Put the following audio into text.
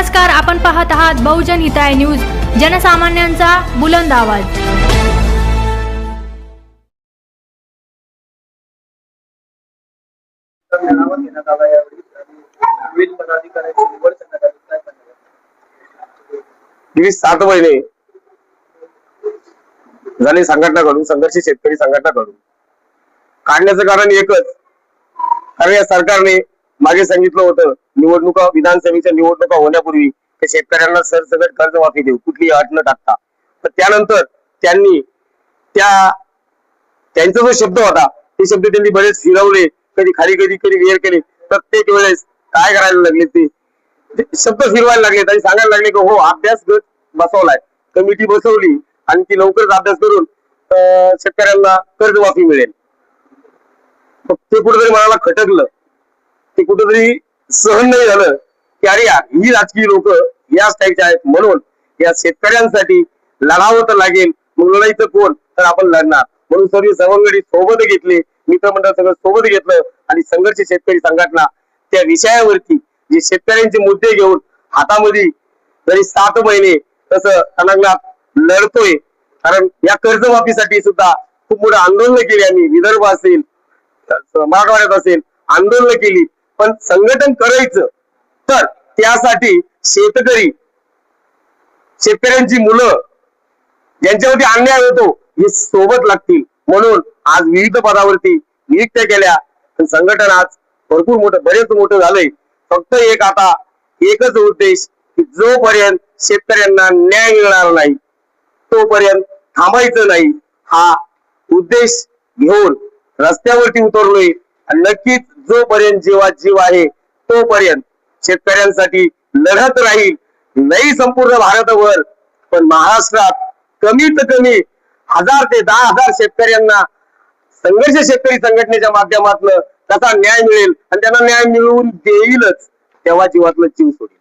नमस्कार, आपण पाहत आहात बहुजन हिताय न्यूज, जनसामान्यांचा बुलंद आवाज। गेली 7 महिने झाले संघटनाकडून, संघर्ष शेतकरी संघटनाकडून काढण्याचं कारण एकच, कारण या सरकारने मागे सांगितलं होतं निवडणुका, विधानसभेच्या निवडणुका होण्यापूर्वी शेतकऱ्यांना सरसकट कर्जमाफी देऊ, कुठली अट न टाकता। तर त्यानंतर त्यांनी त्यांचा जो शब्द होता ते शब्द त्यांनी बरेच फिरवले, कधी खाली कधी वर केले। प्रत्येक वेळेस काय करायला लागले, ते शब्द फिरवायला लागले आणि सांगायला लागले की हो अभ्यास गट बसवलाय, कमिटी बसवली आणि ती लवकरच अभ्यास करून शेतकऱ्यांना कर्जमाफी मिळेल। ते कुठेतरी मनाला खटकलं, ते कुठेतरी सहन नाही झालं की अरे यार, ही राजकीय लोक या स्टाईलचे आहेत, म्हणून या शेतकऱ्यांसाठी लढावं तर लागेल। मग लढायचं कोण, तर आपण लढणार। म्हणून सर्व सवंगडी सोबत घेतले, मित्रमंडळ सगळं सोबत घेतलं आणि संघर्ष शेतकरी संघटना त्या विषयावरती जे शेतकऱ्यांचे मुद्दे घेऊन हातामध्ये जरी 7 महिने तसं तणांगणात लढतोय। कारण या कर्जमाफीसाठी सुद्धा खूप मोठं आंदोलन केली आम्ही, विदर्भ असेल, मराठवाड्यात असेल, आंदोलन केली। पण संघटन करायचं तर त्यासाठी शेतकऱ्यांची मुलं ज्यांच्यावरती अन्याय होतो हे सोबत लागतील। म्हणून आज विविध पदावरती नियुक्त्या केल्या, संघटन आज भरपूर मोठं, बरेच मोठं झालंय। फक्त एकच उद्देश की जोपर्यंत शेतकऱ्यांना न्याय मिळणार नाही तोपर्यंत थांबायचं नाही, हा उद्देश घेऊन रस्त्यावरती उतरलोय। आणि नक्कीच जोपर्यंत जीव आहे तोपर्यंत शेतकऱ्यांसाठी लढत राहील। नाही संपूर्ण भारतभर, पण महाराष्ट्रात कमीत कमी 1000 ते 10,000 शेतकऱ्यांना संघर्ष शेतकरी संघटनेच्या माध्यमातून त्याचा न्याय मिळेल आणि त्यांना न्याय मिळवून देईलच, तेव्हा जीवातलं जीव सोडेल।